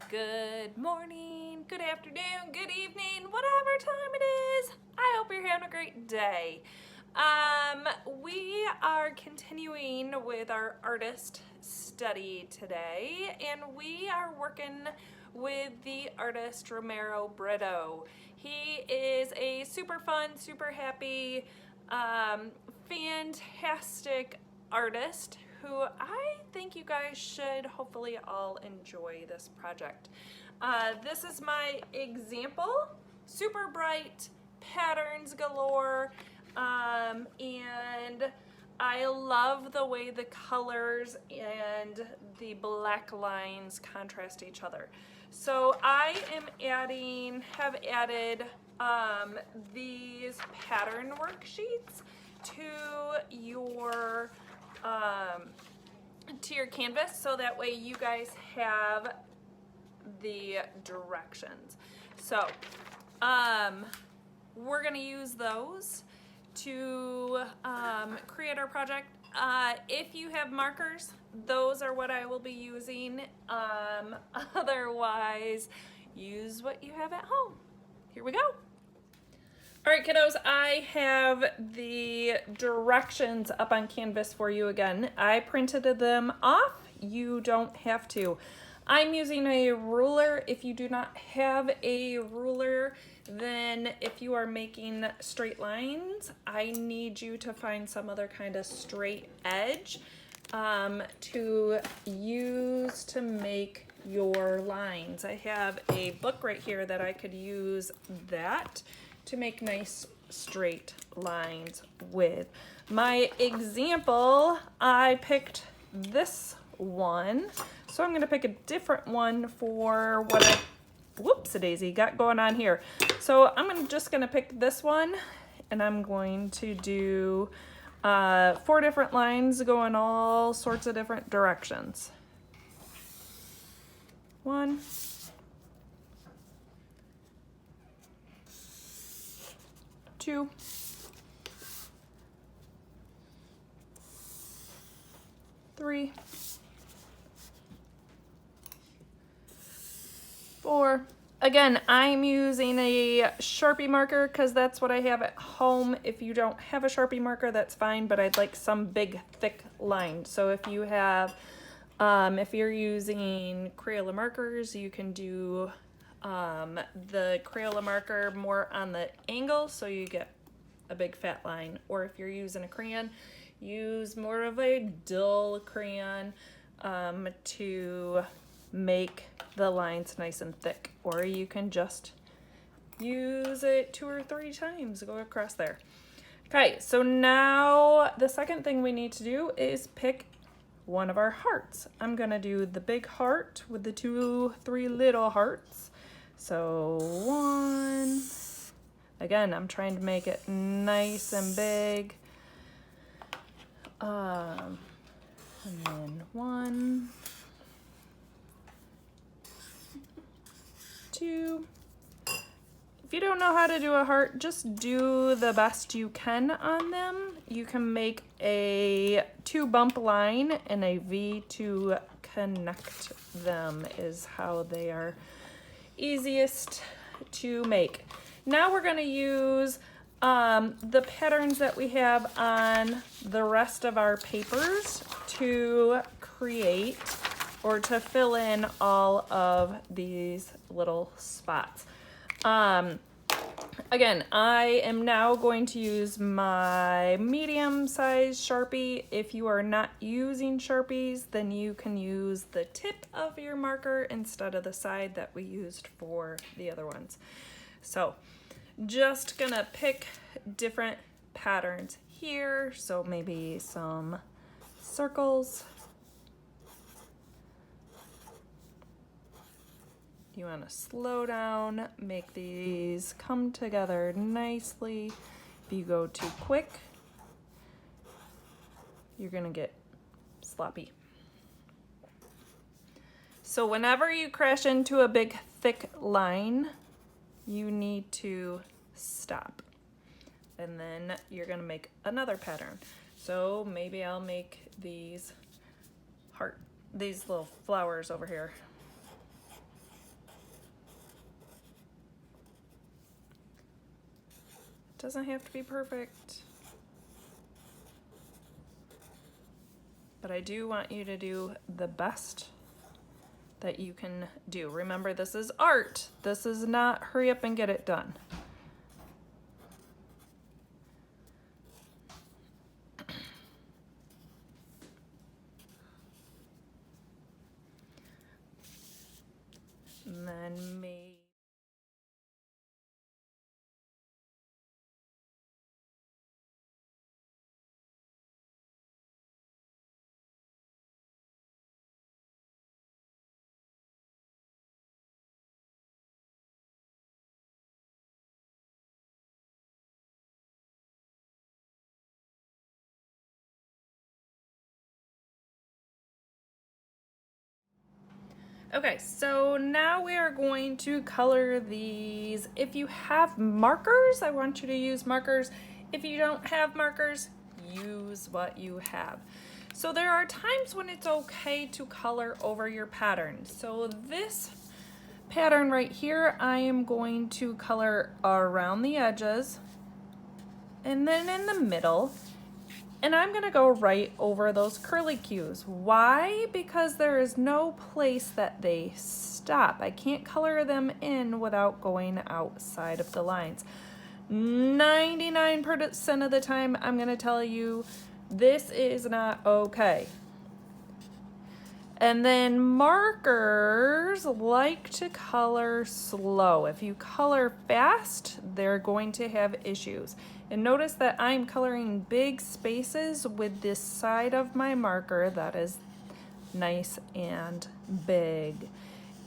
Good morning, good afternoon, good evening, whatever time it is. I hope you're having a great day. We are continuing with our artist study today, and we are working with the artist Romero Britto. He is a super fun, super happy, fantastic artist who I think you guys should hopefully all enjoy this project. This is my example, super bright, patterns galore, and I love the way the colors and the black lines contrast each other. So I have added these pattern worksheets to your canvas, so that way you guys have the directions. So we're gonna use those to create our project. If you have markers, those are what I will be using. Otherwise, use what you have at home. Here we go. All right, kiddos, I have the directions up on Canvas for you again. I printed them off. You don't have to. I'm using a ruler. If you do not have a ruler, then if you are making straight lines, I need you to find some other kind of straight edge to use to make your lines. I have a book right here that I could use that to make nice straight lines with. My example, I picked this one, so I'm going to pick a different one for what I, whoops-a-daisy, got going on here. So I'm just going to pick this one, and I'm going to do 4 different lines going all sorts of different directions. 1, 2, 3, 4. Again, I'm using a Sharpie marker because that's what I have at home. If you don't have a Sharpie marker, that's fine, but I'd like some big, thick line. So if you have, if you're using Crayola markers, you can do the Crayola marker more on the angle, so you get a big fat line. Or if you're using a crayon, use more of a dull crayon to make the lines nice and thick. Or you can just use it 2 or 3 times, go across there. Okay, so now the second thing we need to do is pick one of our hearts. I'm gonna do the big heart with the 2, 3 little hearts. So 1, again, I'm trying to make it nice and big. And then 1, 2. If you don't know how to do a heart, just do the best you can on them. You can make a 2 bump line and a V to connect them is how they are easiest to make. Now we're going to use the patterns that we have on the rest of our papers to create or to fill in all of these little spots. Again, I am now going to use my medium-sized Sharpie. If you are not using Sharpies, then you can use the tip of your marker instead of the side that we used for the other ones. So, just gonna pick different patterns here. So maybe some circles. You want to slow down, make these come together nicely. If you go too quick, you're going to get sloppy. So whenever you crash into a big thick line, you need to stop. And then you're going to make another pattern. So maybe I'll make these little flowers over here. Doesn't have to be perfect. But I do want you to do the best that you can do. Remember, this is art. This is not hurry up and get it done. And then maybe okay, so now we are going to color these. If you have markers, I want you to use markers. If you don't have markers, use what you have. So there are times when it's okay to color over your pattern. So this pattern right here, I am going to color around the edges and then in the middle. And I'm gonna go right over those curly cues. Why? Because there is no place that they stop. I can't color them in without going outside of the lines. 99% of the time, I'm gonna tell you, this is not okay. And then markers like to color slow. If you color fast, they're going to have issues. And notice that I'm coloring big spaces with this side of my marker that is nice and big.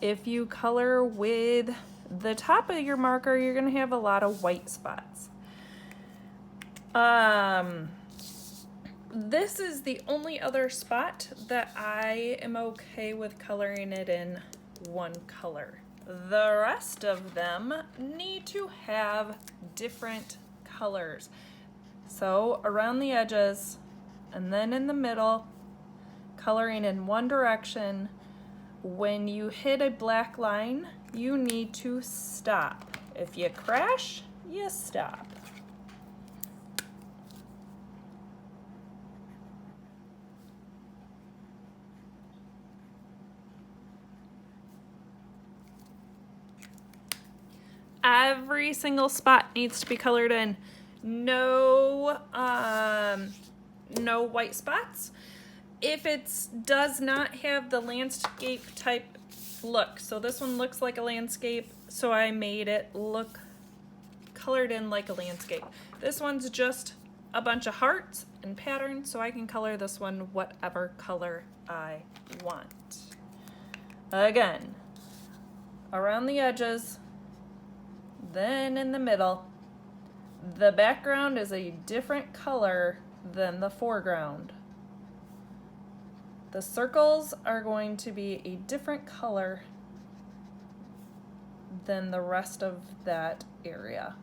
If you color with the top of your marker, you're gonna have a lot of white spots. This is the only other spot that I am okay with coloring it in one color. The rest of them need to have different colors. So around the edges and then in the middle, coloring in one direction. When you hit a black line, you need to stop. If you crash, you stop. Every single spot needs to be colored in. No white spots. If it does not have the landscape type look, so this one looks like a landscape, so I made it look colored in like a landscape. This one's just a bunch of hearts and patterns, so I can color this one whatever color I want. Again, around the edges, then in the middle. The background is a different color than the foreground. The circles are going to be a different color than the rest of that area.